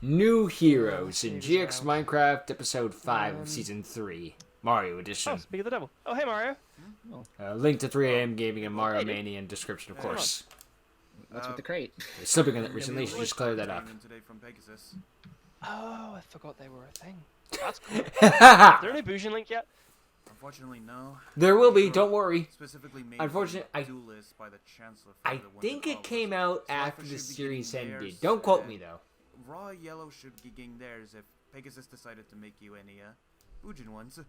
New Heroes in GX Minecraft Episode 5 of Season 3, Mario Edition. Oh, speak of the devil. Oh, hey, Mario. Link to 3am Gaming and Mario Mania in description, of course. What's with the crate? Slipping on it recently, should just clear that up. Oh, I forgot they were a thing. That's cool. Is there any Bougie Link yet? Unfortunately, no. There will be, don't worry. Specifically made Unfortunately, by the Chancellor I think it came out after the should be series getting ended. theirs, Don't quote me, though. Raw Yellow should be getting theirs if Pegasus decided to make you any, Boujin ones.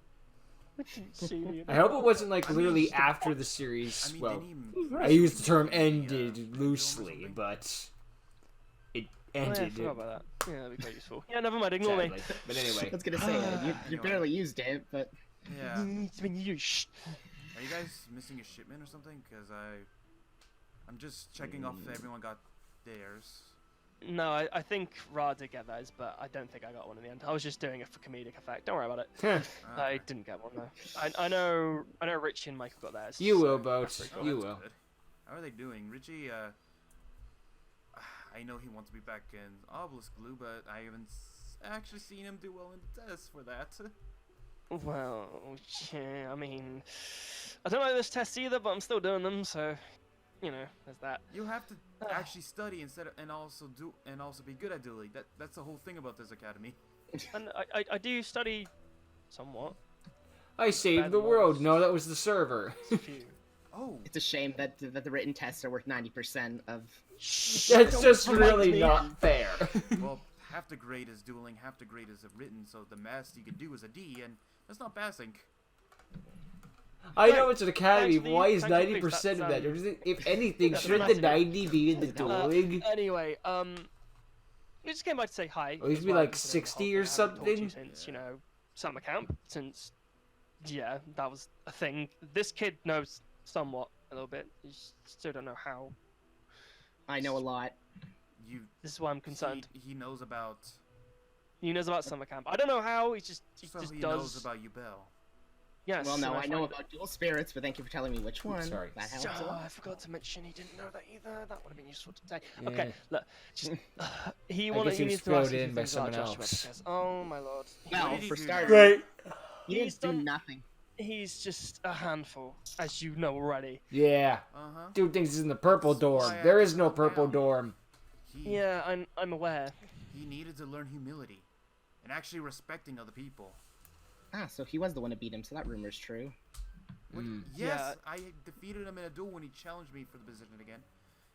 I hope it wasn't like I mean, literally after the series. I mean, Well, they need I used the term recently, ended loosely, but it Oh, yeah, I ended. forgot about that. Yeah, that'd be quite useful. Yeah, never mind, ignore me. Sadly. But anyway. I was gonna say, you barely used it, but... Yeah. It's been used. Are you guys missing a shipment or something? Because I'm just checking off if everyone got theirs. No, I think Ra did get theirs, but I don't think I got one in the end. I was just doing it for comedic effect. Don't worry about it. I didn't get one though. I know Richie and Michael got theirs. You so will, that's Boat. pretty cool. You That's will. good. How are they doing? Richie, I know he wants to be back in Obelisk Blue, but I haven't actually seen him do well in the test for that. Well, yeah, I mean, I don't like those tests either, but I'm still doing them, so you know, there's that. You have to actually study and also be good at dueling. That's the whole thing about this academy. And I do study somewhat. I saved the world. No, that was the server. Few. Oh, It's a shame that the written tests are worth 90% of... That's just really not fair. well, half the grade is dueling, half the grade is written, so the max you can do is a D, and that's not passing. I know it's an academy, but Actually, why is technically, 90% of that's, that? If anything, that's shouldn't the massive. 90 be in the dueling? Anyway, we just came by to say hi. At least as be well, like considering the 60 whole or thing. I haven't talked to you something. Since you know summer camp, since yeah, that was a thing. This kid knows somewhat a little bit. You still don't know how. I know a lot. This is why I'm concerned. He knows about. He knows about summer camp. I don't know how. He just So just he does. knows about Yubel. Yes. Well, no, and I know find- about dual spirits, but thank you for telling me which one. Sorry. That helps a Oh, lot. I forgot to mention he didn't know that either. That would have been useful to say. Yeah. Okay, look, just he I wanted. guess He he was needs to ask thrown you in by things about someone Joshua else. because, oh my lord. Well, did he for do? starters, Right. he He's didn't do done- nothing. He's just a handful, as you know already. Yeah. Uh-huh. Dude thinks he's in the purple dorm. There is no purple dorm. Yeah, I'm aware. He needed to learn humility, and actually respecting other people. Ah, so he was the one to beat him, so that rumor's true. What, Mm. Yes, Yeah. I defeated him in a duel when he challenged me for the position again.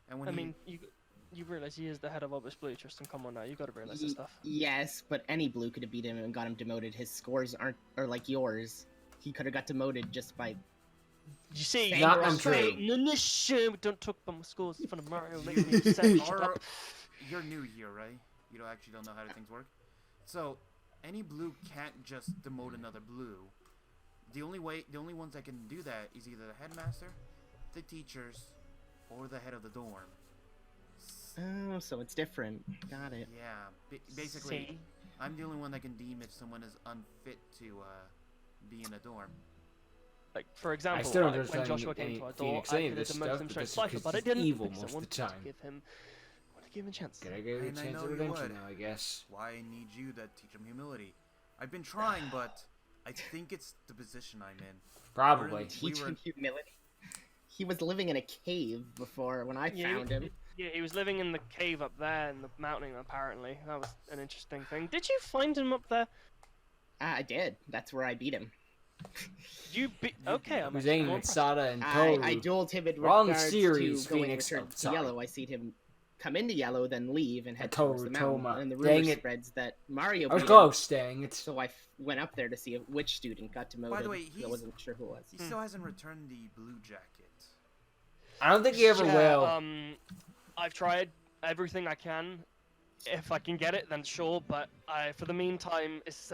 And when I he... mean, you realize he is the head of Obelisk Blue, Tristan. Come on now, you got to realize this stuff. Yes, but any blue could have beat him and got him demoted. His scores are like yours. He could have got demoted just by... You see, Not you're untrue. saying, no, no, shit, don't talk about my scores in front of Mario. Make me sad. Shut Or- up. You're new here, right? You don't know how things work. So, any blue can't just demote another blue. The only ones that can do that is either the headmaster, the teachers, or the head of the dorm. Oh, so it's different. Got it. Yeah, basically, See? I'm the only one that can deem if someone is unfit to be in a dorm. Like, for example, still don't when understand Joshua came to our door, Phoenix I any of could have this demoted stuff him straight because- slifer, because but I he's didn't evil because most I of the wanted time. to give him a chance. Gotta give it a And I chance know of you redemption would. now, I guess. Why I need you to teach him humility. I've been trying, but I think it's the position I'm in. Probably. Teach were- him humility. He was living in a cave before when I found him. Yeah, he was living in the cave up there in the mountain, apparently. That was an interesting thing. Did you find him up there? I did. That's where I beat him. Okay, I'm Who's actually aiming more at impressed. Sada and I Toru. dueled him in Wrong regards series, to going Phoenix. return Oh, to sorry. yellow. I seen him come into yellow, then leave and head Toru towards the mountain. Toma. And the Dang rumor it. spreads that Mario I was beat him. close, dang it. So I went up there to see which student got demoted. By the way, 'cause I wasn't sure who it was. He still hasn't returned the blue jacket. I don't think he ever Yeah, will. I've tried everything I can. If I can get it, then sure. But for the meantime, it's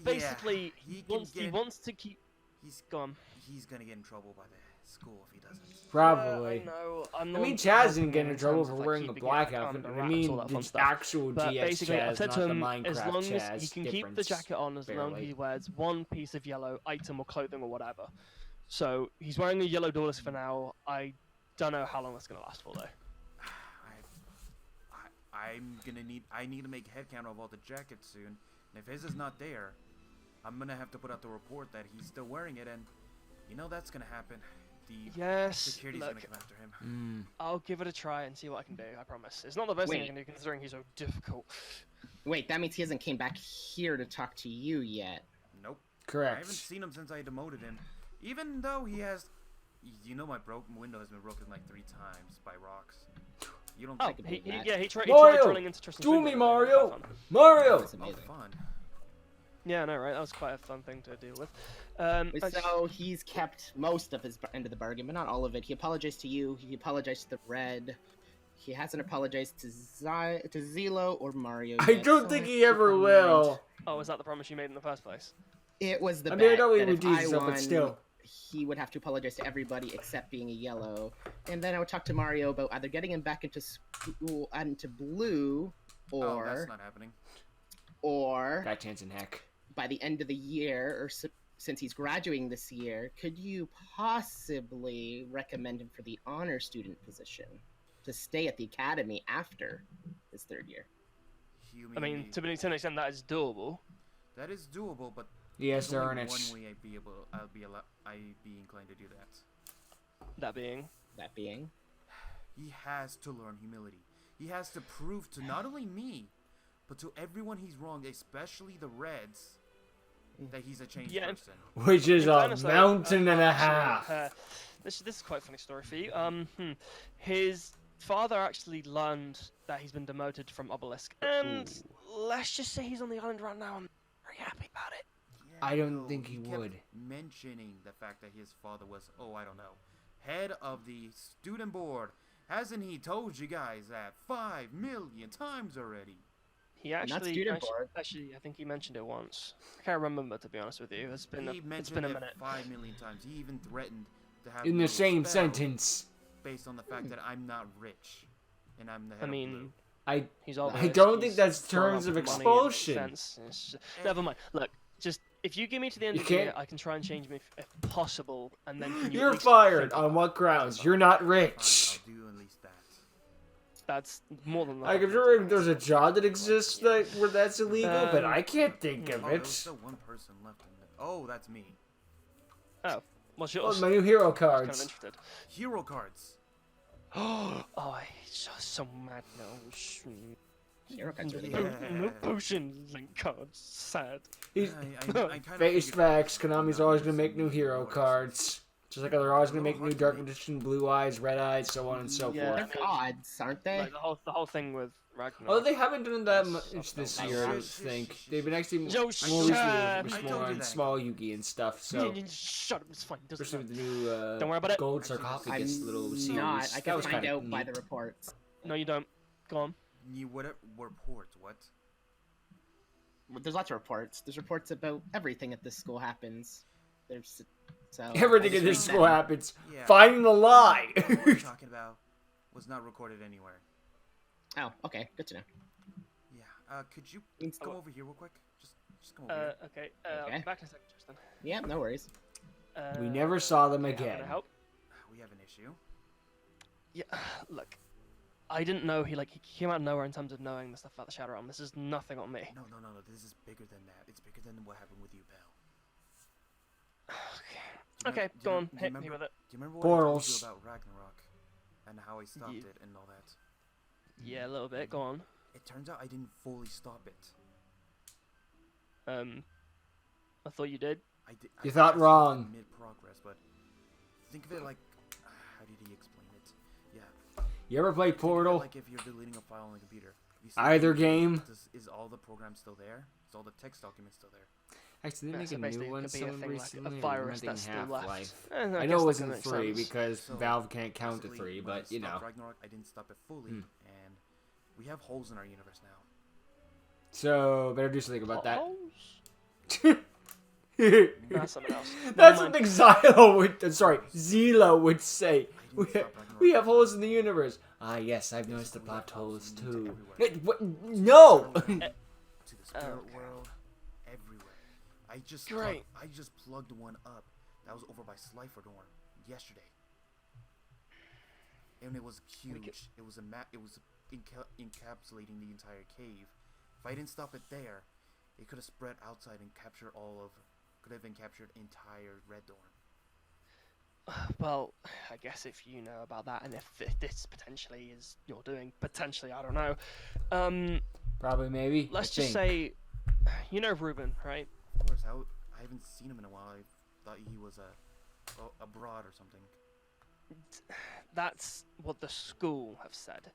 basically Yeah, he wants to keep. He's Go he's gonna get in trouble by the school if he doesn't. Probably. I know. I'm I not mean, Chaz helping didn't get him in trouble terms for of, like, wearing a keeping it black under outfit. I wraps, mean, all that fun the stuff. actual But GX basically, I've Chaz, said not to the him, Minecraft as long as Chaz. he can keep the Difference, jacket on, as long as barely. he wears one piece of yellow item or clothing or whatever. So he's wearing a yellow duelist for now. I don't know how long that's gonna last for though. I need to make head count of all the jackets soon. And if his is not there, I'm gonna have to put out the report that he's still wearing it, and you know that's gonna happen. The security's gonna come after him. I'll give it a try and see what I can do. I promise. It's not the best thing I can do considering he's so difficult. Wait, that means he hasn't came back here to talk to you yet. Nope. Correct. I haven't seen him since I demoted him. Even though he has, you know, my window has been broken like 3 times by rocks. You don't think about that? He tried Mario, drilling into Tristan's do window. me, It was Mario! quite fun. Mario! That's amazing. Fun. Yeah, I know, right? That was quite a fun thing to deal with. So he's kept most of his end of the bargain, but not all of it. He apologized to you. He apologized to the Red. He hasn't apologized to Zelo or Mario. I yet, don't so think I he keep ever in will. mind. Oh, was that the promise you made in the first place? It was the I mean, I bet know he that if redeems I himself, won, but still. he would have to apologize to everybody except being a yellow. And then I would talk to Mario about either getting him back into school, into blue, Oh, that's not happening. or Got chance in heck. by the end of the year, or since he's graduating this year, could you possibly recommend him for the honor student position to stay at the academy after his 3rd year? I mean, to an extent, that is doable. that is doable, but Yes, there's only Ernest. one way I'd be inclined to do that. That being. That being, He has to learn humility. He has to prove to not only me, but to everyone he's wronged, especially the Reds, that he's a changed person. Which is In a fairness, though, mountain and a actually, half. This is quite a funny story for you. His father actually learned that he's been demoted from Obelisk, and let's just say he's on the island right now. I'm very happy about it. Yeah, I don't no, think he kept would. mentioning the fact that his father was, I don't know, head of the student board. Hasn't he told you guys that 5 million times already? He actually, student board. actually, I think he mentioned it once. I can't remember, to be honest with you. It's been He a mentioned it minute. 5 million times. He even threatened to have In me the same expelled sentence. based on the fact that I'm not rich and I'm the head I of mean, Blue. he's I obvious. don't think He's that's throwing terms up of money in expulsion. sense. It's just- never mind. Look, just if you give me to the end You of the year, can't- I can try and change him if possible, and then can you at You're least fired. think On about what it? grounds? You're not Fine, rich. I'll do at least that. That's more than that. Like, I'm sure there's a job that exists where that's illegal, but I can't think of Oh, there was it. still one person left in it. Oh, that's me. Oh, what's Oh, yours? my new hero Kind of cards. interested. Hero cards. Oh, it's just so mad now. hero cards are really Yeah. good. No potion link cards. Sad. He's, I kind face facts, Konami's always gonna make new hero cards. Just like they're always gonna make new Dark Magician, Blue Eyes, Red Eyes, so on and so Yeah. forth. They're gods, aren't they? Like the whole thing with Ragnarok. Although they haven't done that Yes, much this I've year, I done don't that. think. They've been actually more Yo, recently shut focused up. more I told on you that. small Yugi and stuff, so... Shut up, it's fine. Doesn't Especially with matter. the new Don't worry about it. gold Actually, sarcophagus I'm little series. not. I that can was find kinda out by neat. the reports. No, you don't. Go on. You whatever reports? What? There's lots of reports. There's reports about everything at this school happens. There's so Everything I in just this read school them. happens. Yeah. Finding the lie! What we're talking about was not recorded anywhere. Oh, okay, good to know. Yeah. Could you Means- come over here real quick? Just come over here. Okay. I'll Okay. be back in a second, Tristan. Yeah, no worries. We never saw them okay, how can again. I help? We have an issue. Yeah, look. I didn't know he came out of nowhere in terms of knowing the stuff about the Shadow Realm. This is nothing on me. No. This is bigger than that. It's bigger than what happened with you, pal. Okay, Do you go rem- on. do you Hit me remember- with it. Do you remember what Portals. I told you about Ragnarok and how I stopped Ye- it and all that? Yeah, a little bit. Go on. It turns out I didn't fully stop it. I thought you did. I did. You I thought stopped wrong. Mid progress, but think of it like how did he explain it? Yeah. You ever play Think of it Portal? like if you're deleting a file on the computer. You see Either the- game? Is all the program still there? Is all the text documents still there? Actually, they Yeah, make so a basically new it one could be a someone thing like recently. a virus I that's think still left. Half-Life. I I know guess it that wasn't makes free sense. because So, Valve can't count it Basically, free, when I but you know. stopped Ragnarok, I didn't stop it fully, and we have holes in our universe now. So, better do something about that. Potholes? That's something else. That's Never mind. something Zilo would, sorry, Zelo would say. I We, didn't stop Ragnarok. we have holes in the universe. Ah, yes, I've noticed the Basically, plot holes holes in too. everywhere. What? No! To the spirit Okay. world, everywhere. I just Great. plugged one up. That was over by Slifer Dorm yesterday, and it was huge. It was encapsulating the entire cave. If I didn't stop it there, it could have spread outside and could have captured entire Red Dorn. Well, I guess if you know about that, and if this potentially is your doing, potentially, I don't know. Probably, maybe. Let's I just think. say, you know Ruben, right? Of course, I haven't seen him in a while. I thought he was abroad or something. That's what the school have said.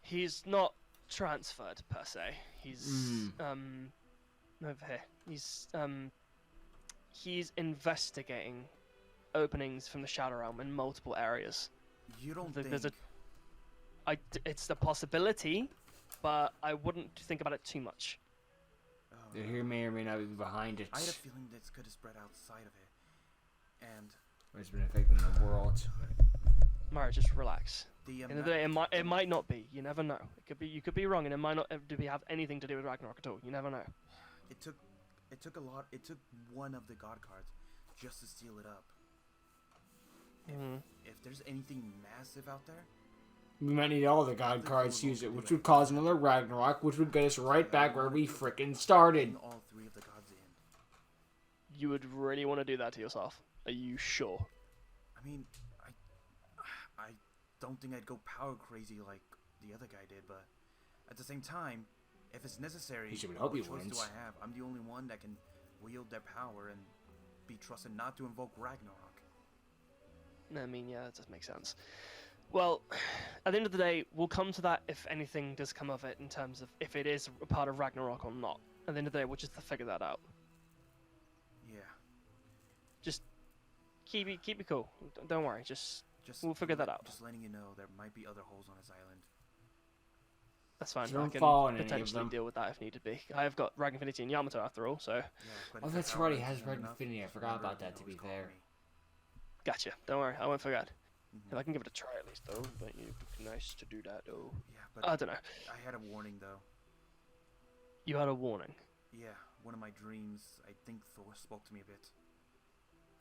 He's not transferred per se. He's over here. He's investigating openings from the Shadow Realm in multiple areas. You don't There's think... it's a possibility, but I wouldn't think about it too much. Oh, He may or may not be behind it. I had a feeling this could have spread outside of it. And It's been affecting the world. Mara, just relax. the In the day, it might not be. You never know. You could be wrong, and it might not have anything to do with Ragnarok at all. You never know. It took one of the god cards just to seal it up. If there's anything massive out there, We might need all the god cards to use it, which would cause another Ragnarok, which would get us right back where we frickin' started. bring all three of the gods in. You would really want to do that to yourself? Are you sure? I mean, I don't think I'd go power crazy like the other guy did, but at the same time, if it's necessary, He should hope what he choice wins. do I have? I'm the only one that can wield their power and be trusted not to invoke Ragnarok. I mean, yeah, that does make sense. Well, at the end of the day, we'll come to that if anything does come of it in terms of if it is a part of Ragnarok or not. At the end of the day, we'll just figure that out. Yeah. Just keep it cool. Don't worry. We'll figure that out. Just letting you know, there might be other holes on this island. That's fine. Don't I can fall in any of potentially them. deal with that if needed be. I have got Rag Infinity and Yamato after all, so Yeah, but Oh, if that's that right, power he has isn't Red enough, Infinity. I forgot remember, about you that, can to be always call fair. me. gotcha. Don't worry, I won't forget. Mhm. If I can give it a try at least, though, but it'd be nice to do that, though. Yeah, but I don't know. I had a warning though. You had a warning. Yeah, one of my dreams, I think Thor spoke to me a bit.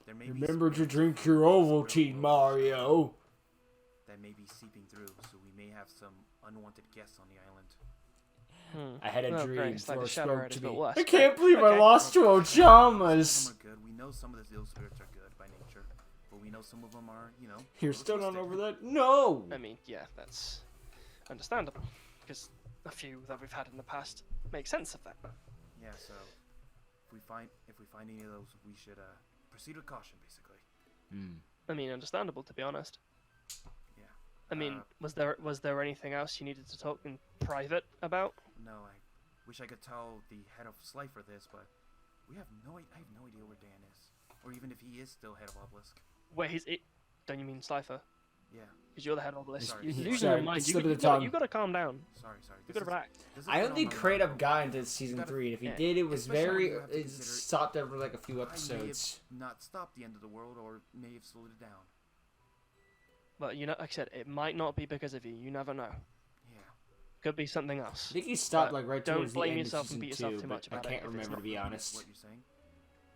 There may Remember be to spirits drink from your this real Ovaltine, world Mario. that may be seeping through, so we may have some unwanted guests on the island. Hmm. I had a Oh, dream. great. It's like Thor the Shadow spoke Riders, to but me. worse. I can't believe I Okay. lost to Some Ochamas. of them are good. We know some of the ill spirits are good by nature, but we know some of them are, You're still not twisted. over that? No. I mean, yeah, that's understandable, because a few that we've had in the past make sense of that. Yeah, so if we find any of those, we should proceed with caution, basically. I mean, understandable, to be honest. Yeah. I mean, was there anything else you needed to talk in private about? No, I wish I could tell the head of Slifer this, but I have no idea where Dan is, or even if he is still head of Obelisk. Wait, don't you mean Slifer? Yeah. Because you're the head of Obelisk. Sorry. You're Sorry, losing your it's mind. slip of the tongue. You gotta calm down. Sorry. You gotta relax. I don't think Crate Up got into season gotta- 3, and if he yeah. did, it was Especially when very. you have to It consider- stopped over like a few I may have episodes. not stopped the end of the world, or may have slowed it down. But like I said, it might not be because of you. You never know. Yeah. Could be something else. I think he stopped But like right don't towards the blame end of yourself and season beat yourself 2, too much but I about it can't if it's remember not. to be honest. What you're saying?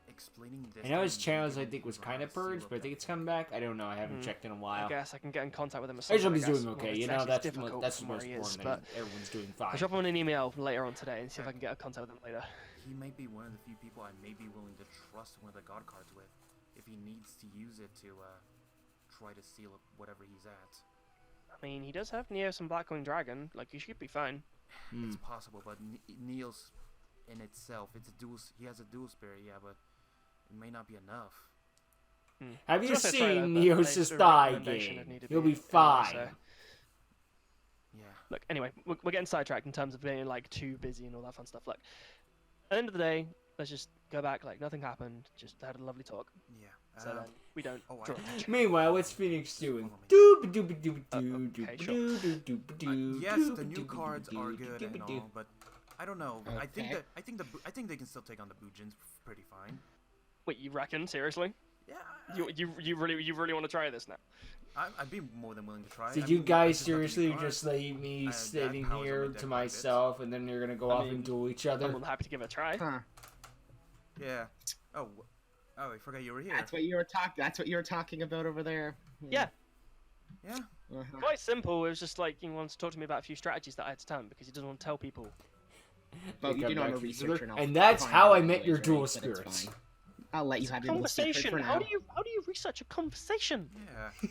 Explaining this. I know his time channels, I really think, was provides kind of seal purged, up but I that think it's thing. come back. I don't know. I haven't checked in a I while. guess I can get in contact with him. I hope he's guess. doing okay. Well, You it's know, actually that's difficult that's from the where most he important is, thing. but Everyone's doing I'll fine. drop him an email later on today and see if I can get in contact with him later. He might be one of the few people I may be willing to trust one of the god cards with, if he needs to use it to try to seal up whatever he's at. I mean, he does have Neos and Blackwing Dragon. Like, he should be fine. Hmm. It's possible, but Neil's in itself, he has a dual spirit, yeah, but it may not be enough. Have you It's worth a try, though, seen but Neos' it's a thigh recommendation if game? needed You'll be, be fine. so- Yeah. Look, anyway, we're getting sidetracked in terms of being like too busy and all that fun stuff. Look, at the end of the day, let's just go back like nothing happened. Just had a lovely talk. Yeah. So then we don't oh, I- draw. Meanwhile, what's Phoenix doing? Follow me. Doop doop doop doop okay, doop sure. doop doop doop. Yes, the new cards are good and all, but I don't know. I think Okay. I think they can still take on the Boojins pretty fine. Wait, you reckon? Seriously? Yeah. You really want to try this now? I'd be more than willing to try. Did I you mean, guys I just looked at the seriously cards. just leave me that sitting powers on here my to deck quite a bit. myself, and then you're gonna go I off mean, and duel each I'm other? more than happy to give it a try. Huh. Yeah. Oh, I forgot you were here. That's what you were talking. That's what you were talking about over there. Yeah. Yeah. Uh-huh. Quite simple. It was just like he wants to talk to me about a few strategies that I had to tell him because he doesn't want to tell people. But you Come do know I'm a back, researcher, and I'll and that's find how out I met your ways, dual right? But it's spirits. fine. I'll let you have your little secret Conversation. for How now. do you research a conversation?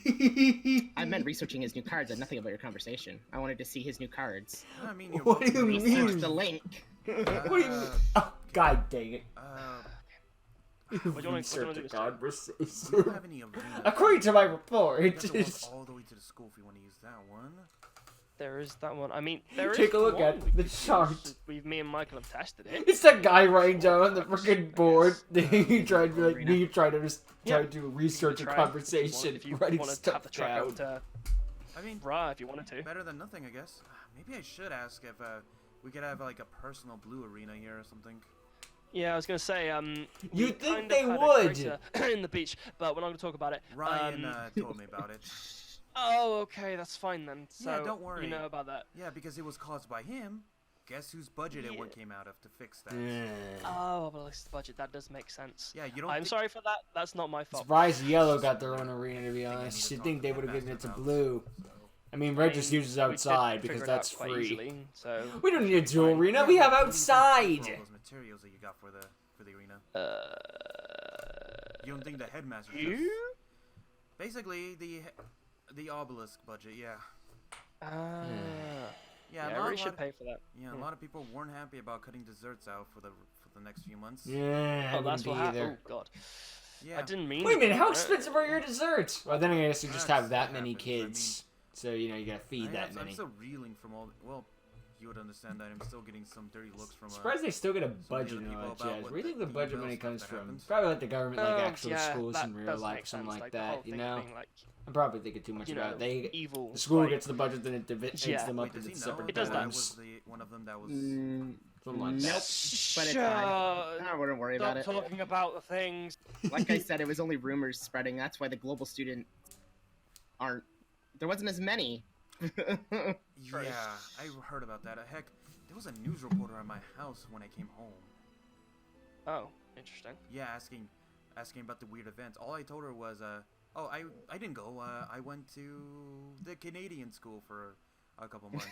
Yeah. I meant researching his new cards and nothing about your conversation. I wanted to see his new cards. I mean, you're What do welcome you to mean? Research the link. What do you mean? Oh, God dang it. What do you wanna Research do a this conversation. We don't have any arena. According to my We report, have to walk all the way to the school if we want to use that one. There is that one. I mean, there is take a look one at we the could use. chart. Me and Michael have tested it. It's that guy writing down on the freaking board. He tried to be like me, trying to Yeah. try to research a Try conversation, if you writing wanted to stuff have the track down. out to I mean, Ra if you wanted to. better than nothing, I guess. Maybe I should ask if we could have like a personal blue arena here or something. Yeah, I was gonna say, You'd we think kind of they had a would. crater in the beach, but we're not gonna talk about it. Ryan told me about it. Oh, okay, that's fine then. So Yeah, don't worry. you know about that. Yeah, because it was caused by him. Guess whose budget it Yeah. came out of to fix that? Oh, well, it's the budget. That does make sense. Yeah, you don't. I'm sorry for that. That's not my fault. Surprised Yellow got their own arena, to be I honest. need to You'd talk think to they would have given it Headmaster to about, Blue. so- I mean, Red just uses we could outside figure because it out that's quite free. easily, so We don't need a dual Fine. arena, Yeah, we have but what do you think for outside! all those materials that you got for the arena. You don't think the headmaster just... you? Basically, the obelisk budget, yeah. Ah. Yeah, Yeah, I really should pay for that. Yeah, a lot of people weren't happy about cutting desserts out for the next few months. Yeah, I Oh, that's wouldn't what be happened. either. Oh god. Yeah. I didn't mean. Wait a to minute, do how that. expensive are your desserts? Well, then I guess you just have that That many happens, I mean- kids. So, you know, you gotta feed that I'm many. still reeling from all. Well, you would understand that I'm still getting some dirty looks from. Surprised they still get a of the budget other and all people that about jazz. what Where do you think the the budget email money stuff comes that from? happens. Probably like the government, like Oh, actual yeah, schools that in real does life, make something sense, like the whole that, you thing know? being, like, I'm probably thinking too much you about know, it. They, evil. the school like- gets the budget, then it divides Yeah. them Wait, up does into he know separate It does that I that. was one of them that was? Something like Nope. that. But it's fine. I wouldn't worry about Stop it. talking about the things. Like I said, it was only rumors spreading. That's why the global student aren't. There wasn't as many. Yeah, I heard about that. Heck, there was a news reporter at my house when I came home. Oh, interesting. Yeah, asking about the weird events. All I told her was, oh, I didn't go. I went to the Canadian school for a couple months.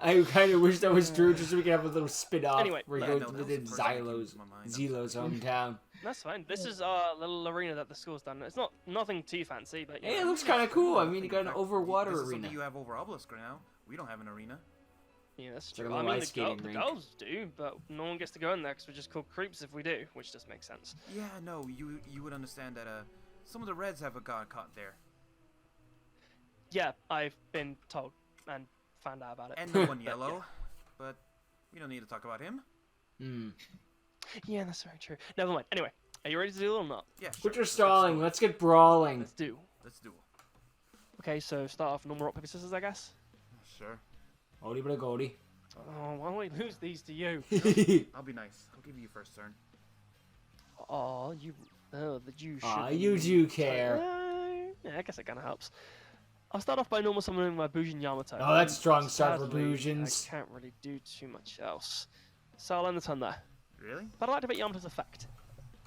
I kind of wish that was true, just so we could have a little spin-off Anyway, where you yeah, go no, to that was the the first thing that came Xylo's, to my mind, I'm Zilo's hometown. That's fine. This is our little arena that the school's done. It's not nothing too fancy, but you Hey, it know. looks kind of cool. I mean, you In got an fact, overwater this is arena. something you have over Obelisk right now. We don't have an arena. Yeah, that's like a true. I little mean, ice the skating rink. girls do, but no one gets to go in there because we're just called creeps if we do, which just makes sense. Yeah, no, you would understand that some of the Reds have got caught there, Yeah, I've been told and found out about it. and the one yellow, but we don't need to talk about him. Hmm. Yeah, that's very true. Never mind. Anyway, are you ready to do it or not? Yeah, Quit sure, your stalling. do it. Let's get brawling. Let's do. Let's do it. Okay, so start off normal rock paper scissors, I guess. Sure. Odie but a goldie. Oh, why don't we lose these to you? I'll be nice. I'll give you first turn. Oh, you. Oh, the you should. Aw, be- you do care. Yeah, I guess it kind of helps. I'll start off by normal summoning my Bujin Yamato. Oh, that's a strong start for Sadly, Bujins. I can't really do too much else. So I'll end the turn there. Really? But I'll activate Yamato's effect.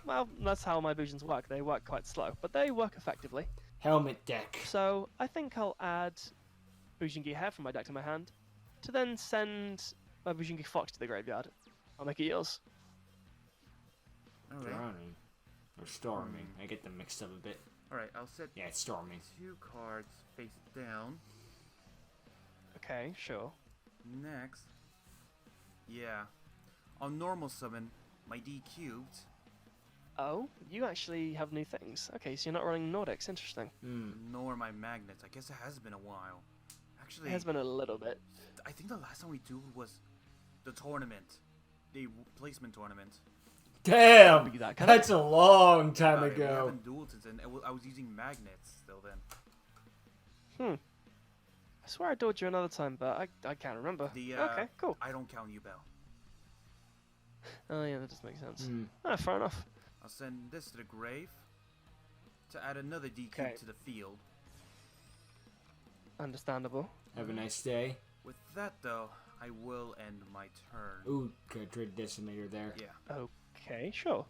Well, that's how my Bujins work. They work quite slow, but they work effectively. Helmet deck. So I think I'll add Bujingi Hair from my deck to my hand, to then send my Bujingi Fox to the graveyard. I'll make it yours. All right. Drowning. Or storming. I get them mixed up a bit. All right. I'll set Yeah, it's storming. 2 cards face down. Okay, sure. Next. Yeah. On normal summon, my D cubed. Oh, you actually have new things. Okay, so you're not running Nordics. Interesting. Hmm. Nor my magnets. I guess it has been a while. Actually, It has been a little bit. I think the last time we do was the tournament, the placement tournament. Damn! Be that, can it? That's a long time We ago. haven't dueled since then. I was using magnets still then. I swear I dueled you another time, but I can't remember. The Okay, cool. I don't count you, Bell. Oh yeah, that does make sense. Hmm. Ah, fair enough. I'll send this to the grave to add another D cube Okay. to the field. Understandable. Have a nice day. With that though, I will end my turn. Ooh, good Dread Decimator there. Yeah. Okay, sure.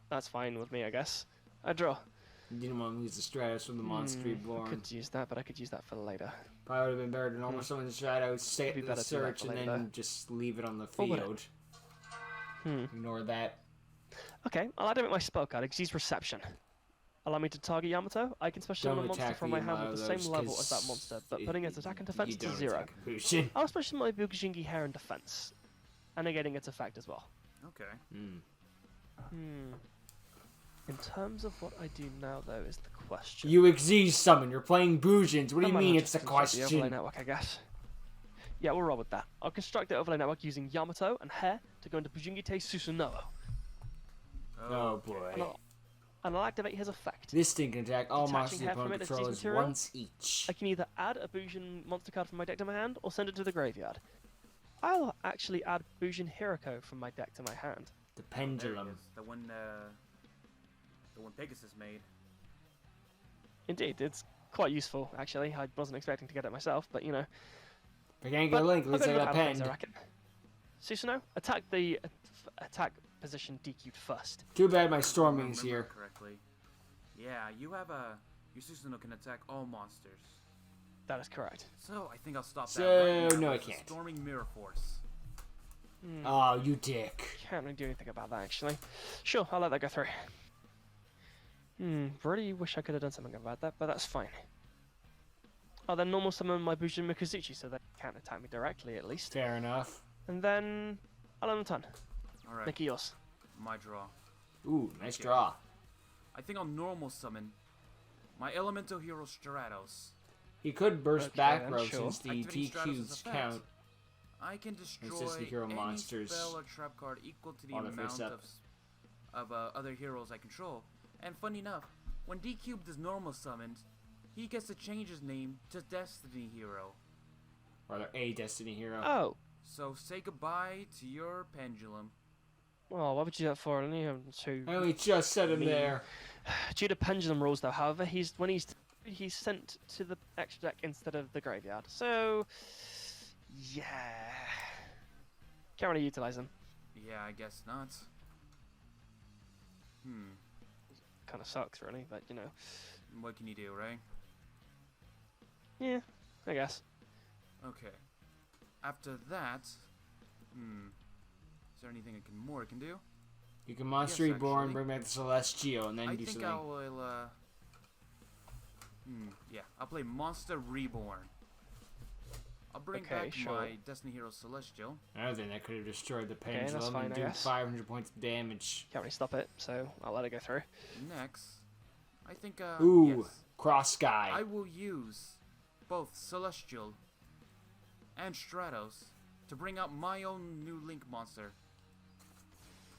That's fine with me, I guess. I draw. You didn't want to lose the Stratos from the Monster I Reborn. could use that, but I could use that for later. Probably would have been better to normal summon the Stratos, stay It'd be at the better to do that search, for and later, then though. just leave it on the Or would it? field. Hmm. Ignore that. Okay, I'll add it with my spell card. Use Reception. Allow me to target Yamato. I can special summon a Don't monster attack from the my hand with the same Yamatos, level as that 'cause monster, but putting its attack and you defense to don't 0. attack a Bushin. I'll special summon my Bukishingi hair and defense, and negating its effect as well. Okay. In terms of what I do now, though, is the question. You exige summon. You're playing Bujins. What do I you might mean have it's to a construct the overlay question? network, I guess. Yeah, we'll roll with that. I'll construct the overlay network using Yamato and hair to go into Bujingite Susanoo. Oh boy. And I'll activate his effect. This thing can attack all Detaching monsters the hair from opponent it as controls material? once each. I can either add a Bujin monster card from my deck to my hand, or send it to the graveyard. I'll actually add Bujin Hiroko from my deck to my hand. The There it pendulum. is. The one Pegasus made. Indeed, it's quite useful, actually. I wasn't expecting to get it myself, but you know. If I can't But get a link, I'll let's go say with a the Alphins, I pen. reckon. Susanoo, attack the attack position DQ'd first. Too bad my If I storming's remember here. correctly. Yeah, you have a... Your Susanoo can attack all monsters. That is correct. So, I think I'll stop So, that right now no, I with the can't. Storming Mirror Force. Oh, you dick. Can't really do anything about that, actually. Sure, I'll let that go through. Really wish I could have done something about that, but that's fine. I'll then normal summon my Bujin Mikazuchi so they can't attack me directly, at least. Fair enough. And then I'll end the turn. Alright, Make it yours. my draw. Ooh, nice Okay. draw. I think I'll normal summon my Elemental Hero Stratos. He could burst Okay, back then, row sure. since the Activating Stratos' TQs effect. count. I can destroy just the hero any monsters spell or trap card equal to the on the amount face up. of other heroes I control. And funny enough, when D-Cubed is normal summoned, he gets to change his name to Destiny Hero. Or a Destiny hero. Oh. So say goodbye to your pendulum. Well, why would you do that for? I only have two. I only just set him Me. there. Due to pendulum rules, though, however, he's sent to the extra deck instead of the graveyard. So, yeah, can't really utilize him. Yeah, I guess not. Kind of sucks, really, but you know. What can you do, right? Yeah, I guess. Okay. After that, is there anything I can do? You can Monster Yes, Reborn, actually. bring back the Celestial, and then I do think something. I will, yeah, I'll play Monster Reborn. I'll bring Okay, back sure. my Destiny Hero Celestial. Another thing that could have destroyed the that's pendulum fine, and I do guess. 500 points of damage. Can't really stop it, so I'll let it go through. Next, I think, Ooh, yes, Cross Sky. I will use both Celestial and Stratos to bring out my own new Link monster,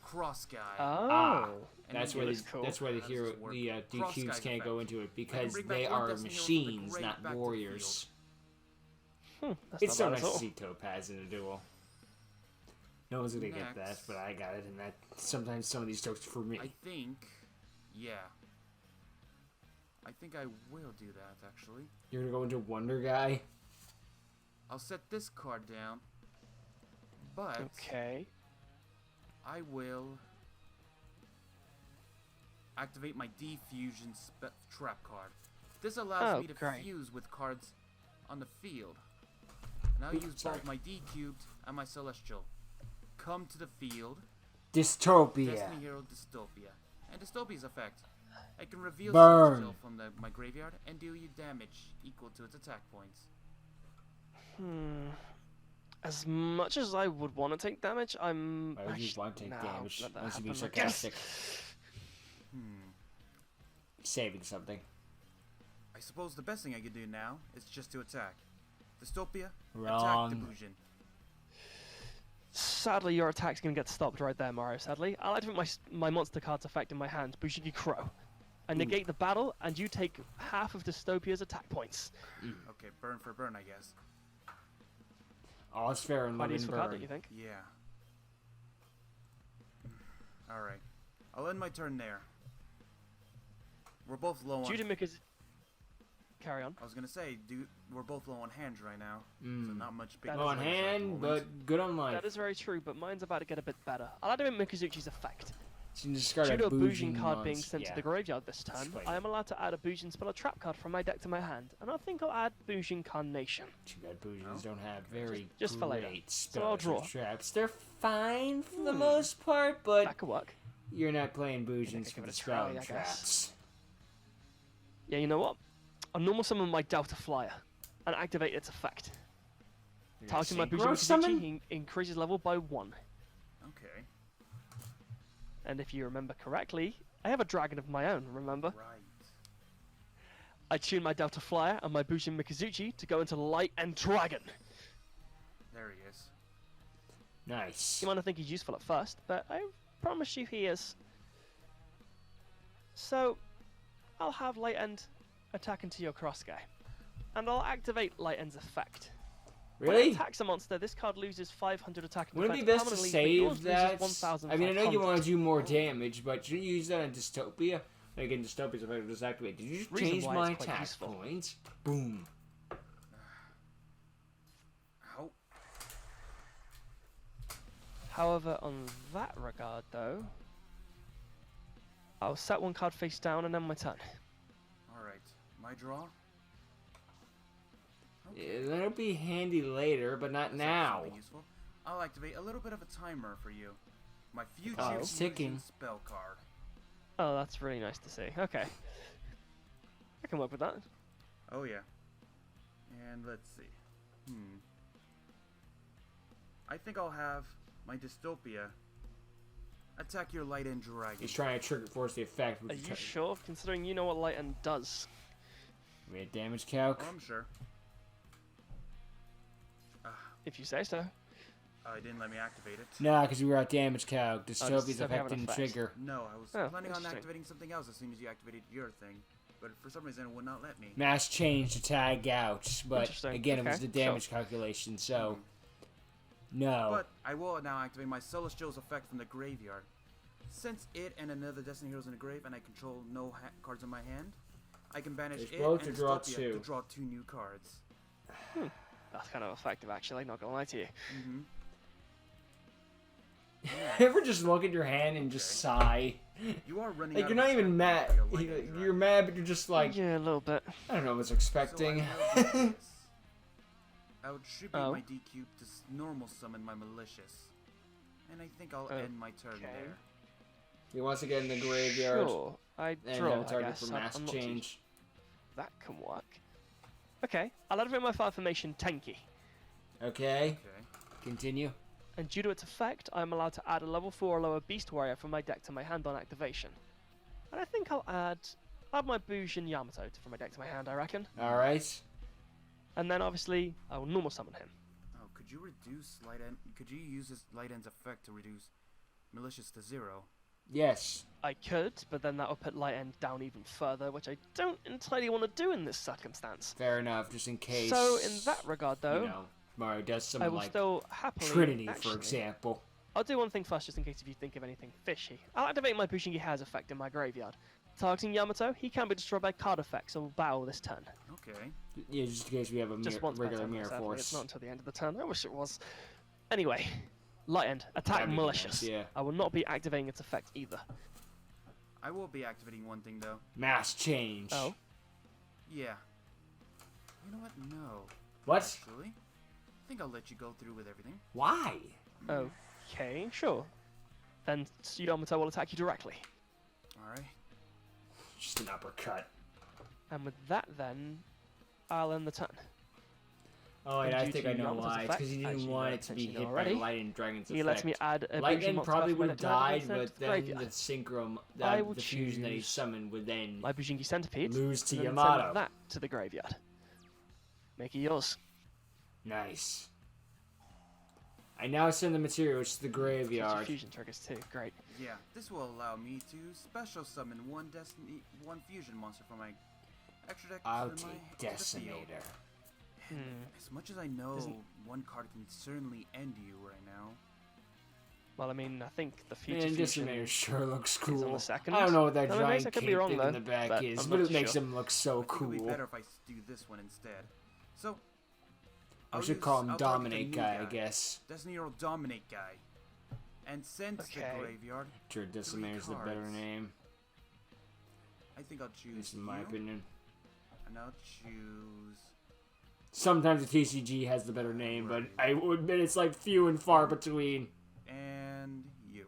Cross Guy. Oh, And That's then where looks the cool. that's where the How does hero this work? the Cross DQs Sky's can't go effect. into it because bring back they one are Destiny Hero from the machines, grave not back to the warriors. that's It's not so bad nice at to all. see Topaz in a duel. No one's gonna get that, Next. but I got it, and that sometimes some of these jokes for me. I think, yeah. I think I will do that, actually. You're gonna go into Wonder Guy. I'll set this card down, but Okay. I will activate my Defusion trap card. This allows Oh, me to great. fuse with cards on the field. And I'll use sorry. both my D-Cubed and my Celestial. Come to the field, Dystopia. Destiny Hero Dystopia. And Dystopia's effect. I can reveal Burn. Celestial from my graveyard and deal you damage equal to its attack points. As much as I would want to take damage, I'm. Why would you actually- want to take no, damage? let that Unless you be happen, I guess. sarcastic. Saving something. I suppose the best thing I could do now is just to attack. Dystopia, Wrong. attack Delusion. Sadly, your attack's gonna get stopped right there, Mario. Sadly, I'll activate my monster card's effect in my hand, Bujiki Crow. I negate the battle, and you take half of Dystopia's attack points. Okay, burn for burn, I guess. All is fair in Quite love and useful card, don't burn. you think? Yeah. Alright. I'll end my turn there. We're both low on... Due to Mika's... Carry on. I was gonna say, we're both low on hands right now. So not much big That Low is on players at the hand, moment. but good on life. That is very true, but mine's about to get a bit better. I'll activate Mikazuchi's effect. So you can discard Due to a Bujin Bujin card being monster. sent to the graveyard this turn, Explain I it. am allowed to add a Bujin spell or trap card from my deck to my hand, and I think I'll add Bujin Carnation. Too bad Bujins Oh. don't have very Just for later. great So I'll spells or draw. traps. They're fine for the Hmm. most part, but That could work. you're not playing I Bujins could for give the it a spell try, and I guess. traps. Yeah, you know what? I'll normal summon my Delta Flyer and activate its effect. You're gonna Targeting my synchro Bujin summon? Mikazuchi increases level by 1. Okay. And if you remember correctly, I have a dragon of my own, remember? Right. I tune my Delta Flyer and my Bujin Mikazuchi to go into Light and Dragon. There he is. Nice. You might not think he's useful at first, but I promise you he is. So, I'll have Light End attack into your cross guy. And I'll activate Light End's effect. When it Really? attacks a monster, this card loses 500 attack and Wouldn't it defense be best to permanently, but save yours loses that? 1,500. I mean, I know you want to do more damage, but shouldn't you use that in Dystopia? Like in Dystopia's effect was activated. Did you just Reason change why my it's quite attack useful. points? Boom. Ow. However, on that regard, though, I'll set one card face down and end my turn. Alright. My draw? Yeah, that'll be handy later, but not That's now. something useful. I'll activate a little bit of a timer for you. My future Oh, it's ticking. spell card. Oh, that's really nice to see. Okay. I can work with that. Oh yeah. And let's see. I think I'll have my Dystopia attack your Light End Dragon. He's trying to trigger force the effect. Are With you sure? Considering you know what Light End does. We had damage calc. Oh, I'm sure. If you say so. It didn't let me activate it. Nah, because we were at damage calc. just Dystopia's said we have effect an didn't effect. trigger. No, I was Oh, planning on interesting. activating something else as soon as you activated your thing. But for some reason it would not let me. Mass change to tag out, but Interesting. again, it was Okay, the damage calculation, so Mhm. no. But I will now activate my Celestial's effect from the graveyard. Since it and another Destiny Hero's in the grave and I control no cards in my hand, I can banish There's it both and to draw Dystopia two. to draw 2 new cards. That's kind of effective, actually, not gonna lie to you. Mm-hmm. Ever just look at your hand and just sigh? You are running Like out you're of not even attack mad. for your Light End You're Dragon. mad, but you're just like, Yeah, a little bit. I don't know what I was So expecting. I will do this. I would tribute Oh. my DQ to normal summon my Malicious. And I think I'll end my turn Okay. there. He wants to get in the graveyard Sure. I and draw, have a I target guess. for mass I'm not too- change. That can work. Okay, I'll activate my fire formation Tenki. Okay, Okay. continue. And due to its effect, I'm allowed to add a level 4 or lower Beast Warrior from my deck to my hand on activation. And I think I'll add my Bujin Yamato from my deck to my hand, I reckon. All right. And then obviously, I will normal summon him. Oh, could you reduce Light End? Could you use this Light End's effect to reduce Malicious to 0? Yes. I could, but then that would put Light End down even further, which I don't entirely want to do in this circumstance. Fair enough. Just in case. So in that regard, though, you know, Mario does I something will like still happily. Trinity, actually, for example. I'll do one thing first, just in case if you think of anything fishy. I'll activate my Bushingi Has effect in my graveyard. Targeting Yamato, he can be destroyed by card effects or battle this turn. Okay. Yeah, just in case we have a Just once per regular turn, mirror sadly. force. It's not until the end of the turn. I wish it was. Anyway, Light End, attack That'd be malicious. nice, yeah. I will not be activating its effect either. I will be activating one thing though. Mass change. Oh, Yeah. You know what? No. What? Actually, I think I'll let you go through with everything. Why? okay, sure. Then Yamato will attack you directly. Alright. Just an uppercut. And with that, then, I'll end the turn. Oh, and And I due think to I know Yamato's why. It's because he effect, as didn't you want know it to be potentially hit already, by Lightning Dragon's He effect. lets me add a Bushin Lightning monster probably from my would have deck to my died, hand but to the then graveyard. the synchro, I the will fusion that he choose summoned would then My Bushingi Centipede. lose to and then Yamato. send that to the graveyard. Make it yours. Nice. I now send the materials to the Future graveyard. fusion triggers too. Great. Yeah, this will allow me to special summon one fusion monster from my extra deck I'll to my take to the field. Decimator. As much as I know, Isn't- one card can certainly end you right now. Well, I mean, I think the future Man, fusion Decimator sure looks is on cool. the second. I don't know what that I mean, giant I could be cape wrong, thing though, in the back but is, I'm but not it makes sure. him look so I think it'll be cool. better if I do this one instead. So, I I'll should use- call him I'll target the Dominate new Guy, I guess. Destiny Hero Dominate Guy. And since Okay. the graveyard, Dread Decimator is the better cards. name, I think I'll choose just in my you, opinion. and I'll choose. Sometimes the TCG has the better name, but I will admit it's like few and far between. And you.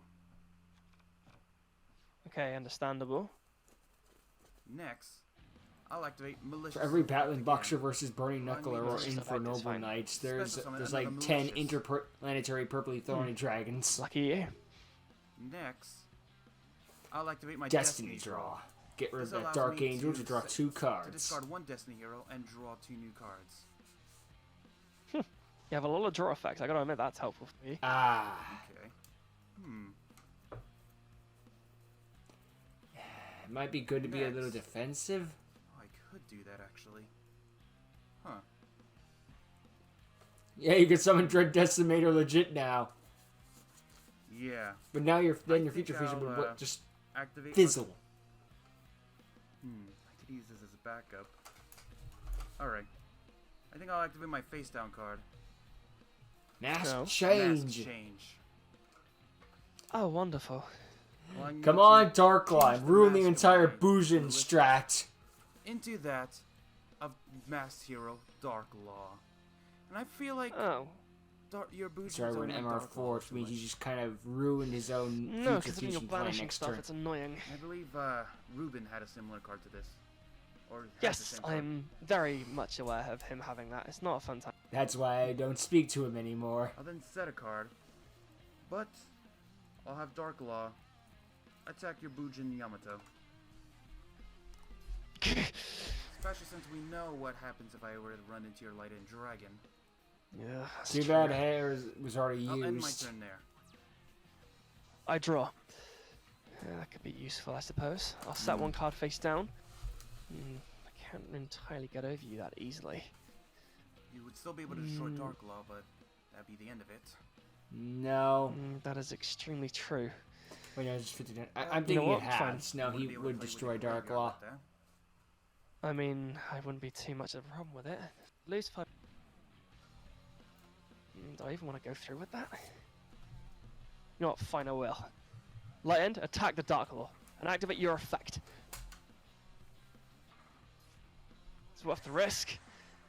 Okay, understandable. Next, I'll activate Malicious. For every Effect battling again. Boxer versus Burning Knuckler or Malicious in for Effect is Noble fine. Knights, Special there's summon like another 10 Malicious. interplanetary purpley thorny dragons. Lucky you. Next, I'll activate my Destiny Draw. Get rid of This that allows Dark me Angel to draw to 2 To cards. discard 1 Destiny Hero and draw 2 new cards. You have a lot of draw effects. I gotta admit that's helpful for you. Ah. Okay. It might be good to be a little Next. defensive. Oh, I could do that actually. Huh. Yeah, you can summon Dread Decimator legit now. Yeah. But now your think future vision would I'll, just Activate. fizzle. I could use this as a backup. Alright. I think I'll activate my face down card. Mask No. Mask change. change. Oh, wonderful. Allowing me Come to on, change Darkline. the Ruin the mask entire of my Bujin Malicious strat. into that of Masked Hero Dark Law. And I feel like Oh. your Bujin's Sorry, we're in only Dark Law MR4, which too means he much. just kind of ruined his own No, future because when you're fusion plan banishing next stuff, turn. it's annoying. I believe Ruben had a similar card to this. Or has the Yes, same card. I'm very much aware of him having that. It's not a fun time. That's why I don't speak to him anymore. I'll then set a card, but I'll have Dark Law attack your Bujin Yamato. Especially since we know what happens if I were to run into your Light and Dragon. Yeah. that's Too true. bad hair was already I'll end my used. turn there. I draw. Yeah, that could be useful, I suppose. I'll set one card face down. I can't entirely get over you that easily. You would still be able to destroy Dark Law, but that'd be the end of it. No. That is extremely true. Wait, no, it's just 59. I'm You know thinking what? it Fine. has. No, Wouldn't he be able to would play with destroy your Dark graveyard Law. with that. I mean, I wouldn't be too much of a problem with it. Lose 5. Do I even want to go through with that? You know what? Fine, I will. Light End, attack the Dark Law, and activate your effect. It's worth the risk,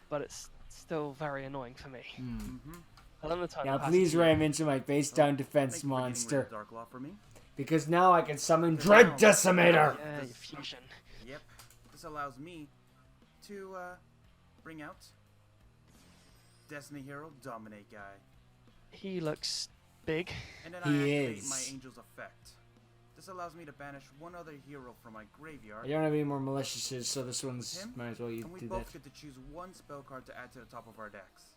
but it's still very annoying for me. I don't know the time Now to pass please it to you. ram into my face down Thank defense you for getting rid of monster. Dark Law for me. Because now I can summon Because Dread now- Decimator! Yeah, your fusion. Yep. This allows me to bring out Destiny Hero Dominate Guy. He looks big. And then He I activate is. my Angel's Effect. This allows me to banish one other hero from my graveyard. I don't have any more maliciouses, so this one's Him? might as well you And we do both that. get to choose one spell card to add to the top of our decks.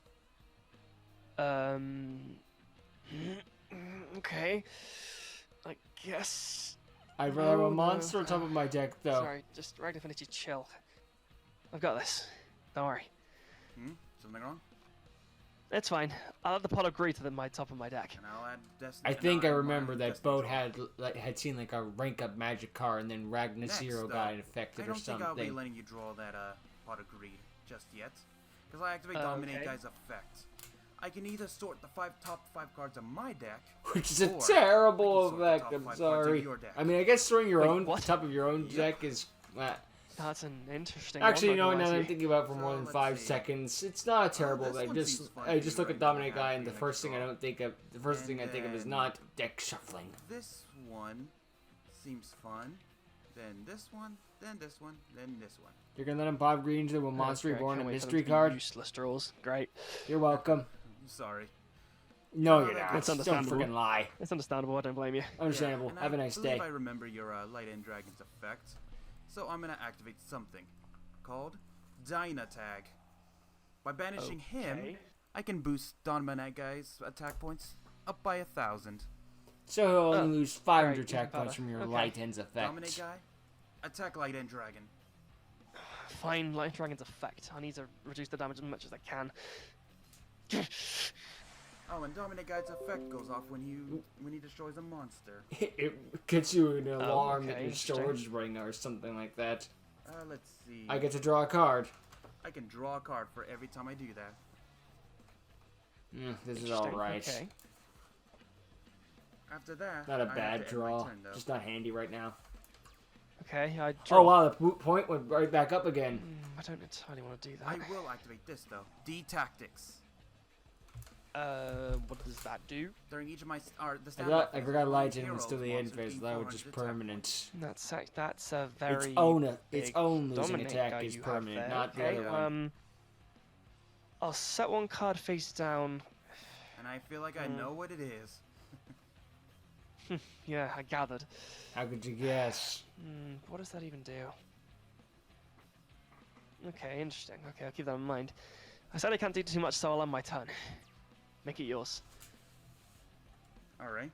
Okay. I guess. I'd rather have No, a monster no. on top of my deck, though. Sorry, just right Affinity, chill. I've got this. Don't worry. Something wrong? It's fine. I'll add the pot of greed to my top of my deck. And I'll add Destiny. I and think I I'll add remember my that Destiny Boat Draw. had seen like a rank up magic card, and then Ragnar Next, Zero though, got I affected or don't think I'll be something. letting you draw that pot of greed just yet, because I activate Dominate Okay. Guy's effect. I can either sort the top 5 cards of my deck, Which is a or terrible I can sort the effect. top I'm 5 cards of sorry. your deck. I mean, I guess throwing your Wait, own what? top of your own Yep. deck is. That's an interesting Actually, one. no. not Now gonna that lie I'm to you. thinking about it for So, more than let's 5 see. seconds, it's not terrible. this I one just seems fun I for just you, look at right? Dominic You Guy, have and the the first thing I next don't think of, the first And thing I think of is then- not deck shuffling. This one seems fun. Then this one, then this one, then this one. You're gonna let him Bob Green into a Monster Okay, Reborn can't a wait for them mystery to be card? Useless draws. Great. You're welcome. I'm sorry. No, Oh, you're that's not. Don't understandable. freaking lie. It's understandable. I don't blame you. Understandable. Yeah, and Have a nice I believe day. I remember your Light and Dragon's effect, so I'm gonna activate something called Dynatag. By banishing him, Okay. I can boost Dominate Guy's attack points up by 1,000. So he'll only Oh, lose 500 alright, attack even points better. from your Okay. Light End's Dominate effect. Guy, attack Light and Dragon. Fine, Light Dragon's effect. I need to reduce the damage as much as I can. Oh, and Dominate Guy's effect goes off when he destroys a monster. It gets you an alarm that okay, your interesting. storage is running out or something like that. Let's see. I get to draw a card. I can draw a card for every time I do that. This is Interesting, alright. Okay. After that, Not a I have bad to end my draw. turn, though. Just not handy right now. Okay, I Oh draw. wow, the point went right back up again. I don't entirely want to do I that. will activate this though. D tactics. What does that do? During each of my the I standby forgot phases, all Legend heroes, was still the end monsters phase. gain That was 400 just attack permanent. That's a very Its big own losing dominate attack guy is you have permanent, there. not the Okay, other one. I'll set one card face down. And I feel like I know what it is. Yeah, I gathered. How could you guess? What does that even do? Okay, interesting. Okay, I'll keep that in mind. I said I can't do too much, so I'll end my turn. Make it yours. All right.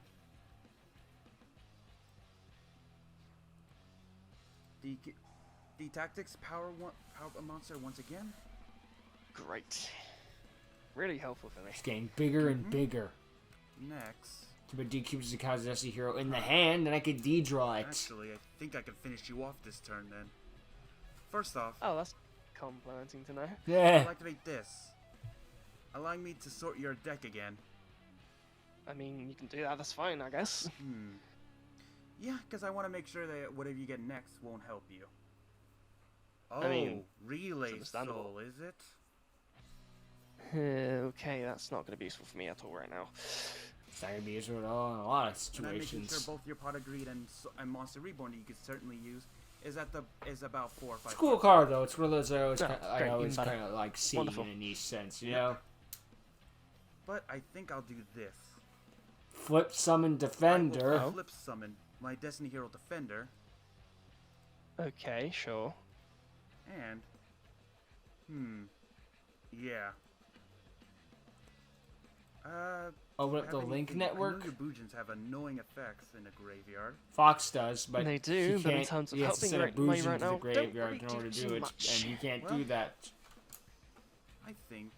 The tactics power a monster once again. Great. Really helpful for me. It's getting bigger and bigger. Next. But D cubes the Kazudesi hero in the hand, and I could D draw it. Actually, I think I can finish you off this turn then. First off, Oh, that's complimenting to know. Yeah. I'll activate this, allowing me to sort your deck again. I mean, you can do that. That's fine, I guess. Yeah, because I want to make sure that whatever you get next won't help you. Oh, I mean, relay understandable. soul, is it? Okay, that's not going to be useful for me at all right now. It's not gonna be useful at all in a lot of And I'm making sure situations. both your Pot of Greed and Monster Reborn that you could certainly use is about 4 or 5. It's a cool card though. It's one of those I always, Yeah, I great, always even better. kind of like see Wonderful. in a niche sense, you Yeah. know? But I think I'll do this. Flip summon I will defender. flip summon my Destiny Hero Defender Okay, sure. and yeah. Open up the link network. I know your Boojins have annoying effects in a graveyard. Fox does, but They do, he but in can't- terms of he has to helping send a right- money Boojin right to now, the don't graveyard really in order do to do too it, much. and you can't Well, do that. I think.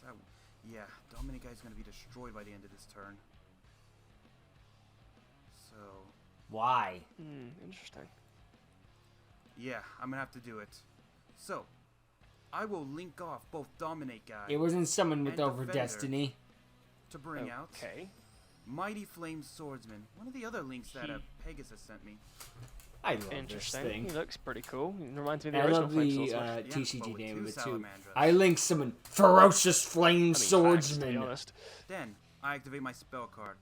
So, yeah, Dominica is going to be destroyed by the end of this turn. So, Why? Interesting. yeah, I'm going to have to do it. So, I will link off both Dominate Guy It wasn't summoned with And over defender. Destiny. to bring out Okay. Mighty Flame Swordsman, one of the other links that Pegasus sent me. I love this Interesting. thing. He looks pretty cool. He reminds me of And the I original love Flame the Swordsman. Yeah, TCG but with name two of it too. Salamandras. I link summon Ferocious Flame I mean, facts, to be Swordsman. honest. Then, I activate my spell card.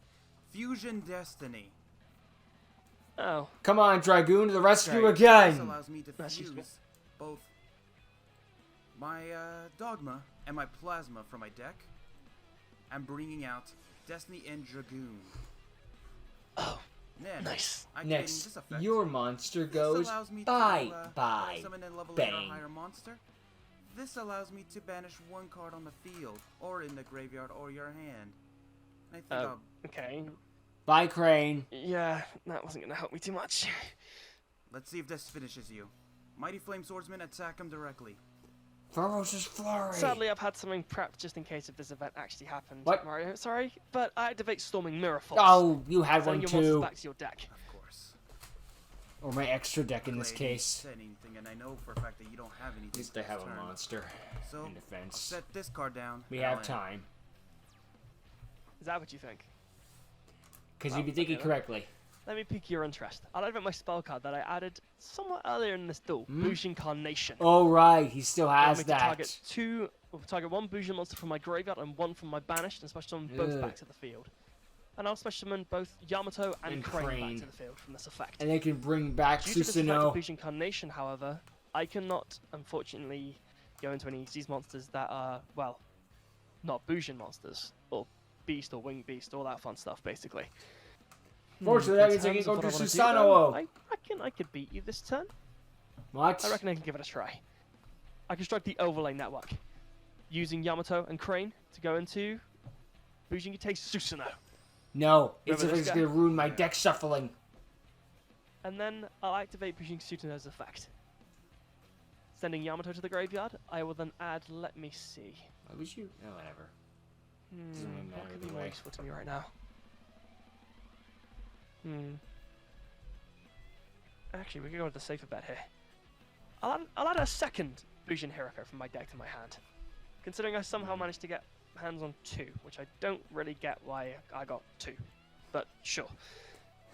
Fusion Destiny. Oh, Come on, Dragoon, to the rescue Right. This again! allows me to That's useful. fuse both my Dogma and my Plasma from my deck. I'm bringing out Destiny and Dragoon. Oh, Then, nice. activating Next, this effect. your monster This goes allows me to, bye-bye. summon a level 8 or Bang. higher monster. This allows me to banish one card on the field, or in the graveyard, or your hand. I think I'll... Okay. Bye, Crane. Yeah, that wasn't going to help me too much. Let's see if this finishes you. Mighty Flame Swordsman, attack him directly. Ferocious Flurry. Sadly, I've had something prepped just in case if this event actually happened. What? Mario, sorry, but I activate Storming Mirror Force. Oh, you had sending one your monsters too. back to your deck. Of course. Or my extra deck in this Clay didn't case. say anything, and I know for a fact that you don't have anything. At least for I this have a turn. monster So, in I'll defense. set this card down. We and have I'll end. time. Is that what you think? Because Oh, you'd be thinking okay then. correctly. Let me pique your interest. I'll activate my spell card that I added somewhat earlier in this duel. Bouge Incarnation. Oh, right. He still Allow has me to that. target one Bouge monster from my graveyard and one from my banished, and special summon both Ugh. back to the field. And I'll special summon both Yamato and, And Crane Crane. back to the field from this effect. And they can bring back Due to this effect of Susanoo. Bouge Incarnation, however, I cannot, unfortunately, go into any of these monsters that are, well, not Bouge monsters, or Beast or Wing Beast, all that fun stuff, basically. Fortunately, that In means I can terms go of to what I wanna do, Susanoo. though, I reckon I could beat you this turn. What? I reckon I can give it a try. I can strike the overlay network, using Yamato and Crane to go into Bujingite Susanoo. No. It's Remember this just guy? going to ruin my deck shuffling. And then I'll activate Bujingite Susanoo's effect. Sending Yamato to the graveyard, I will then add, let me see. What was you? No, whatever. Doesn't really What matter could be either more way. useful to me right now? Actually, we can go with the safer bet here. I'll add a second Bujin Hiroko from my deck to my hand. Considering I somehow managed to get hands on 2, which I don't really get why I got 2, but sure.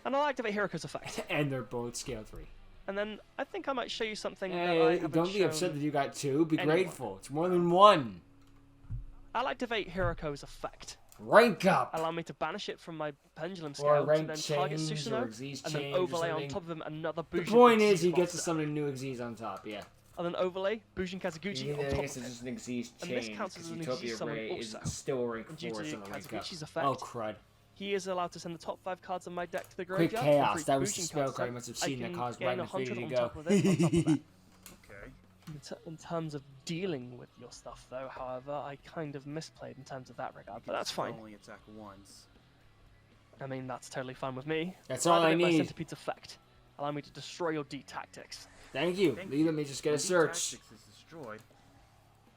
And I'll activate Hiroko's effect. And they're both scale 3. And then I think I might show you something that I Hey, haven't don't be upset shown. that you got 2. Be anyone. grateful. It's more than 1. I'll activate Hiroko's effect. Rank up! Allow me to banish it from my pendulum Or scale to rank then target change, Susanoo, or Xyz and then change, or overlay on something. top of him another The Bujin point is, Xyz he gets to monster. summon a new Xyz on top, yeah. And then overlay Bujin Kazuguchi Yeah, on I top guess of it's him. just an Xyz And this change, counts as because an Utopia Xyz summon Ray is also. still rank And due 4 to on the rank up. Kazuguchi's effect, Oh, crud. he is allowed to send the top 5 cards of my deck to the Quick graveyard. chaos. And That was the Bujin spell cards card you I- must have I seen that can caused gain White 100 Infinity to on go. top of it, on top of that. Okay. In terms of dealing with your stuff, though, however, I kind of misplayed in terms of that regard, but that's fine. Only attack once. I mean, that's totally fine with me. That's all I Activate my need. Centipede's effect. Allow me to destroy your D tactics. Thank you. Thank Let me just get When a the search. Tactics is destroyed,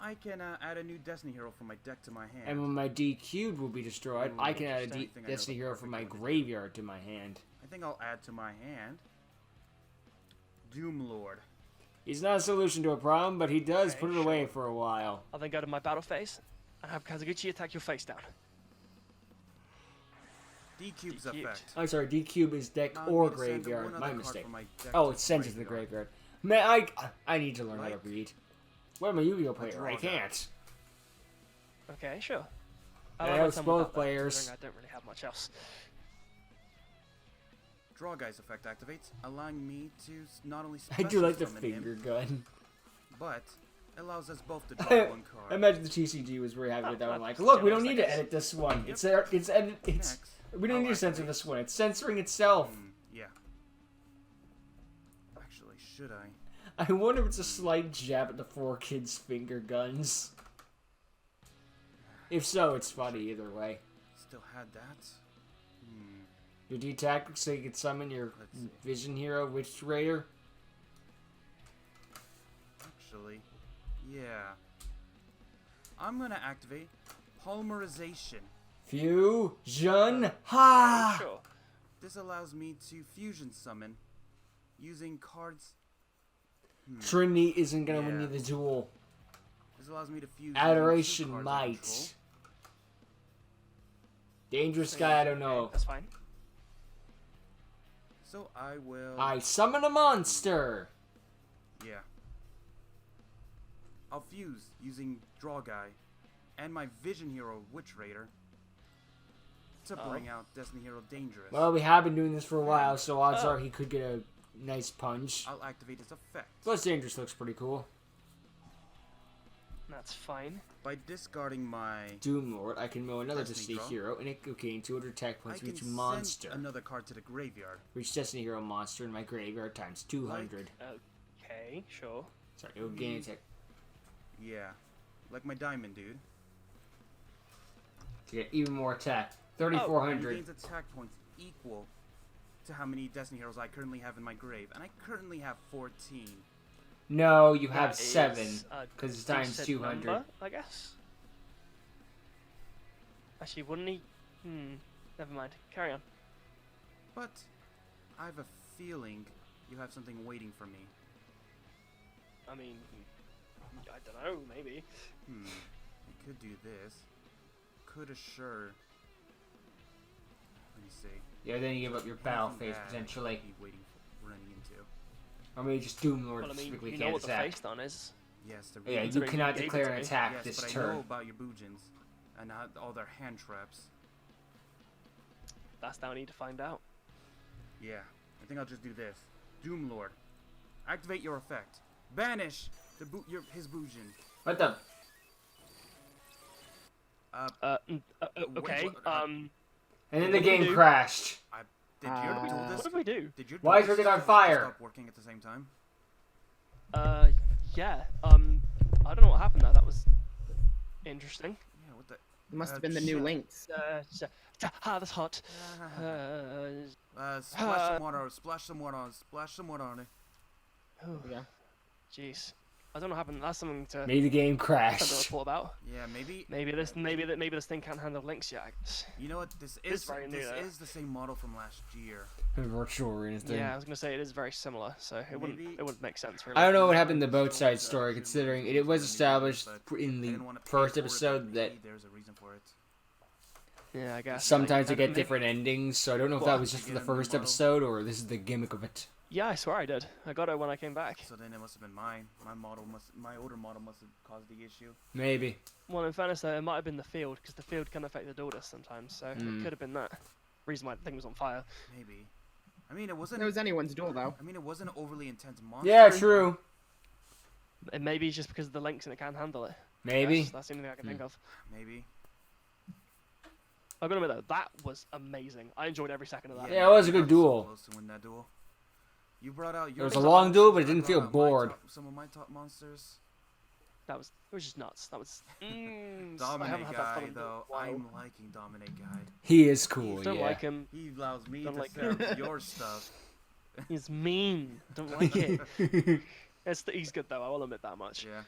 I can add a new Destiny Hero from my deck to my hand. And when my D cubed will be destroyed, I can add a Just anything I know Destiny the Hero perfect from my one to do. graveyard to my hand. I think I'll add to my hand Doom Lord. He's not a solution to a problem, but he does Okay, put it away for a while. I'll then go to my battle phase and have Kazuguchi attack your face down. D-Cube's D-cubed. effect. I'm sorry, D cube is deck Allow or me to send graveyard. one other My card mistake. from my deck Oh, to it sends it to the graveyard. graveyard. Man, I need to learn how to Like- read. What am a Yu-Gi-Oh player? draw I that. can't. Okay, sure. I learn have some both without that, players. considering I don't really have much else. Draw Guy's effect activates, allowing me to not only I do like the special summon finger him, gun. but allows us both to draw one card. I imagine the TCG was very happy with that Oh, one. Like, that's look, we don't generous, need I to guess. edit this one. Yep. It's there. It's edit. It's Next, we don't I'll need to censor activate- this one. It's censoring itself. Yeah. Actually, should I? I wonder if it's a slight jab at the 4 kids' finger guns. If so, it's funny either way. Still had that. Your D tactics so you can summon your Let's see. Vision Hero Witch Raider. Actually, yeah. I'm gonna activate Polymerization. Fusion. Ha! Sure. This allows me to fusion summon using cards. Trinity isn't gonna win you Yeah. the duel. This allows me to fuse. Adoration using two cards I might. control. Dangerous guy, I don't know. Okay, that's fine. So I will. I summon a monster. Yeah. I'll fuse using Draw Guy and my Vision Hero Witch Raider to Oh. bring out Destiny Hero Dangerous. Well, we have been doing this for a while, so odds are he could get a nice punch. I'll activate its effect Plus, Dangerous looks pretty cool. That's fine. by discarding my. Doom Lord, I can mill another Destiny Destiny draw. Hero, and it can gain 200 attack I points for can each send monster. another card to the graveyard. Reach Destiny Hero monster in my graveyard times 200. Okay, sure. Sorry, it will gain attack Yeah, like my diamond dude. to get even more attack. And 3,400. he gains attack points equal to how many Destiny Heroes I currently have in my grave, and I currently have 14. No, you have That is 7, a because it's times decent 200. number, I guess. Actually, wouldn't he? Never mind. Carry on. But I have a feeling you have something waiting for me. I mean, I don't know. Maybe. I could do this. Could assure. Let me see. Yeah, then you give up your battle Anything phase bad potentially. I'd be waiting for running into. Or maybe just Doom Lord Well, I mean, specifically you know can't what the attack. face done is. Yes, the Yeah, It's you already cannot gave it declare to an me. attack yes, this but I turn. know about your Boojins and all their hand traps. That's now I need to find out. Yeah, I think I'll just do this. Doom Lord, activate your effect. Banish his Boojin. What the? Okay. what- And then What the do we game do? crashed. Did your dual What disc? did we do? Did your Why dual is everything disc on fire? stop working at the same time? Yeah. I don't know what happened there. That was interesting. Yeah, what the? It must have been the new shit. links. That's hot. Splash some water. Splash some water on. Splash some water on it. Oh, Yeah. jeez. I don't know what happened. That's something to Maybe the game send a crashed. report about. Yeah, maybe. Maybe this thing can't handle links yet. You know what? This It's is very new, this though. is the same model from last year. Virtual arena thing. Yeah, I was gonna say it is very similar, so it Maybe- wouldn't make sense really. I don't know what happened Maybe to both it's sides' still story, good, considering maybe it was it's established but in I the didn't wanna pay first for it, but episode that maybe there's a reason for it. Yeah, I guess. sometimes like, you get maybe- different endings, so I don't know if Well, that was just you for the get a new first model? episode or this is the gimmick of it. Yeah, I swear I did. I got it when I came back. So then it must have been mine. My older model must have caused the issue. Maybe. Well, in fairness, though, it might have been the field because the field can affect the daughter sometimes, so it could have been that reason why the thing was on fire. Maybe. I mean, it wasn't. It was anyone's duel, though. I mean, it wasn't an overly intense monster. Yeah, true. And maybe it's just because of the links and it can't handle it. Maybe. That's the only thing I can think of. Maybe. I'm gonna admit though, that was amazing. I enjoyed every second of that. Yeah, it was a good I duel. So close to win that duel. You brought out. Your was a top long duel, but it monsters, I didn't feel brought out my bored. some of my top monsters. It was just nuts. That was. I haven't Dominate had that guy fun in a though. while. I'm liking Dominate guy. He is cool, Don't yeah. like him. He allows me Don't to like sell your stuff. He's mean. Don't like it. He's good though. I will admit that much. Yeah.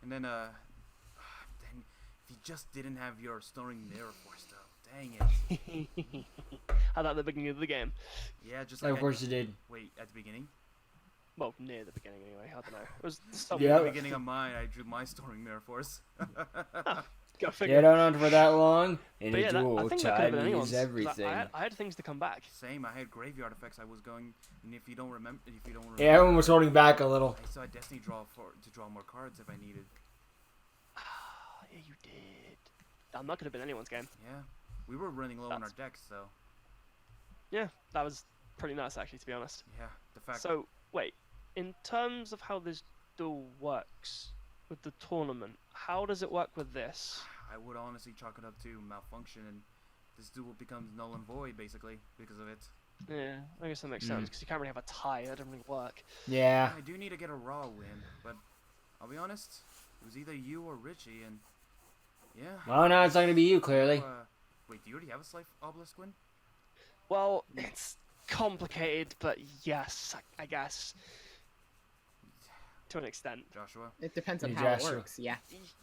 And then then if you just didn't have your Storing Mirror Force though. Dang it. Had that at the beginning of the game. Yeah, just like Of course you did. Wait, at the beginning? Well, near the beginning anyway. I don't know. It was At somewhere. the Yeah. beginning of mine, I drew my Storing Mirror Force. Go figure. Yeah, don't on for that long. In But a yeah, I duel, think that could have been time anyone's. is 'cause everything. I had things to come back. Same, I had graveyard effects I was going, and if you don't remember, Yeah, everyone was holding back a little. I saw Destiny draw to draw more cards if I needed. Oh, yeah, you did. Damn, that could have been anyone's game. Yeah, we were running low on our That's- decks, so Yeah, that was pretty nice actually, to be honest. yeah, the fact. So, wait, in terms of how this duel works with the tournament, how does it work with this? I would honestly chalk it up to malfunction, and this duel becomes null and void basically because of it. Yeah, I guess that makes sense because you can't really have a tie. That doesn't really work. Yeah. I do need to get a raw win, but I'll be honest, it was either you or Richie, and yeah. Well, now it's not gonna be you, clearly. Wait, do you already have a Slife Obelisk win? Well, it's complicated, but yes, I guess to an extent. Joshua, It depends on Hey, how Joshua. it works. Yeah.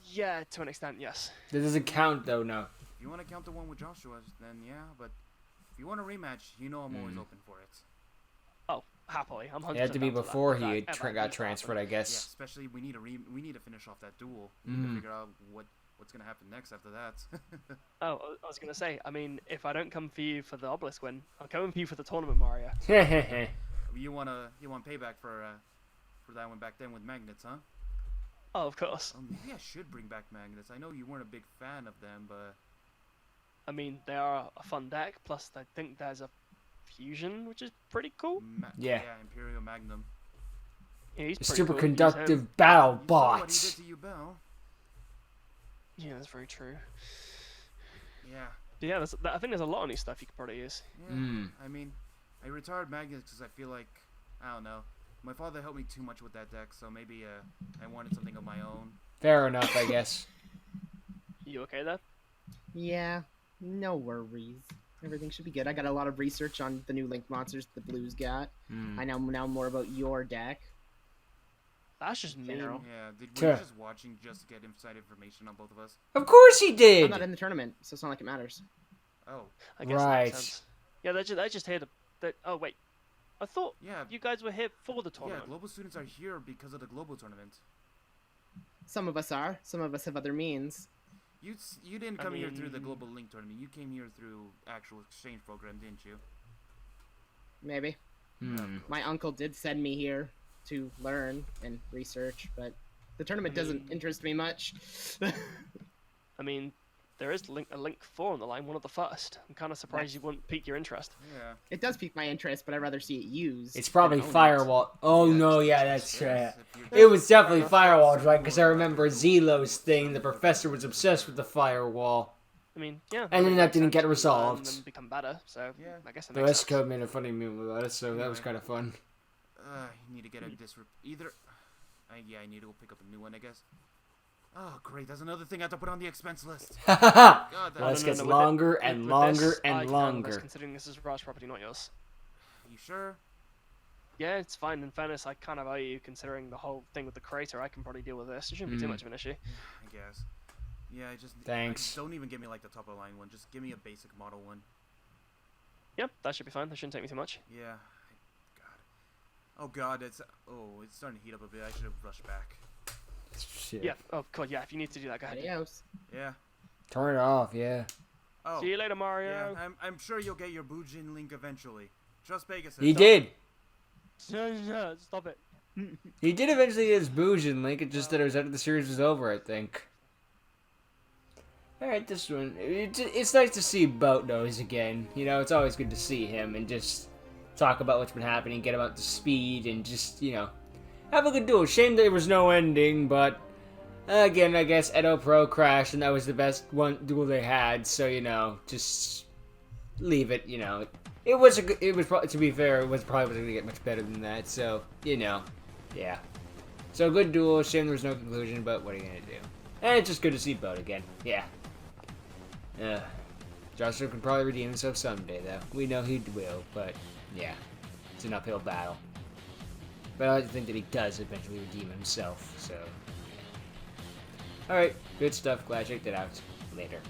Yeah, to an extent, yes. That doesn't count, though, no. if you want to count the one with Joshua, then yeah, but if you want a rematch, you know I'm always open for it. Oh, happily, I'm 100%. It had to be down for that, before if he that had ever got needs to transferred, I happen. Yeah, guess. especially we need to finish off that duel. We need to figure out what's gonna happen next after that. Oh, I was gonna say. I mean, if I don't come for you for the obelisk win, I'm coming for you for the tournament, Mario. you want payback for that one back then with magnets, huh? Oh, of course. Oh, maybe I should bring back magnets. I know you weren't a big fan of them, but I mean, they are a fun deck. Plus, I think there's a fusion, which is pretty cool. Yeah. Imperial Magnum. Yeah, he's The pretty cool. Use him. superconductive battle You saw what he bots. did to you, Bell. Yeah, that's very true. Yeah. But yeah, I think there's a lot of new stuff you could probably use. Yeah. Mm. I mean, I retired magnets because I feel like I don't know. My father helped me too much with that deck, so maybe I wanted something of my own. Fair enough, I guess. You okay there? Yeah. No worries. Everything should be good. I got a lot of research on the new Link monsters the Blues got. Mm. I know now more about your deck. That's just mean. General. Yeah. Were you Sure. just watching just to get inside information on both of us? Of course he I'm did! not in the tournament, so it's not like it matters. Oh. I guess that Right. makes sense. Yeah, they're just here to. Oh wait, I thought Yeah. you guys were here for the Yeah. tournament. Global students are here because of the global tournament. Some of us are. Some of us have other means. You didn't come here through the mean- global link tournament. You came here through actual exchange program, didn't you? Maybe. Hmm. My uncle did send me here to learn and research, but the tournament doesn't interest me much. I mean, there is a link 4 on the line, one of the first. I'm kind of surprised you wouldn't pique your interest. Yeah. It does pique my interest, but I'd rather see it used. It's probably than owned. Firewall. Oh, no, yeah, that's Yes, right. if you're- It was definitely Firewalls, right? Because I remember Zelo's thing. The professor was obsessed with the Firewall. I mean, yeah. And then that makes didn't sense. get You learn resolved. And become better, so Yeah. I guess it The makes West sense. Code made a funny meme about it, so that was Anyway. kind of fun. You need to get a either. Yeah, I need to go pick up a new one, I guess. Oh, great! That's another thing I have to put on the expense list. God, that Well, this No, gets with longer with and this, longer I and can handle this, longer. considering this is Raj property, not yours. You sure? Yeah, it's fine. In fairness, I kind of owe you considering the whole thing with the crater. I can probably deal with this. It shouldn't be too much of an issue. I guess. Yeah, Thanks. Don't even give me like the top of the line one. Just give me a basic model one. Yep, that should be fine. That shouldn't take me too much. Yeah. God. Oh God, it's starting to heat up a bit. I should have rushed back. Shit. Yeah. Oh god. Yeah. If you need to do that, go ahead. Adios. Yeah. Turn it off, yeah. Oh. See you later, Mario. Yeah. I'm sure you'll get your Bujin link eventually. Trust Pegasus. He did. Stop it. He did eventually get his Bujin link. It just that it was after the series was over, I think. Alright, this one. It's nice to see Boat Nose again. You know, it's always good to see him and just talk about what's been happening, get him up to speed, and just, you know, have a good duel. Shame there was no ending, but again, I guess Edo Pro crashed, and that was the best duel they had, so, you know, just leave it, you know. It was to be fair, it was probably going to get much better than that, so, you know, yeah. So, good duel, shame there was no conclusion, but what are you going to do? And it's just good to see Boat again, yeah. Joshua can probably redeem himself someday, though. We know he will, but, yeah, it's an uphill battle. But I like to think that he does eventually redeem himself, so, yeah. Alright, good stuff, glad you checked it out. Later.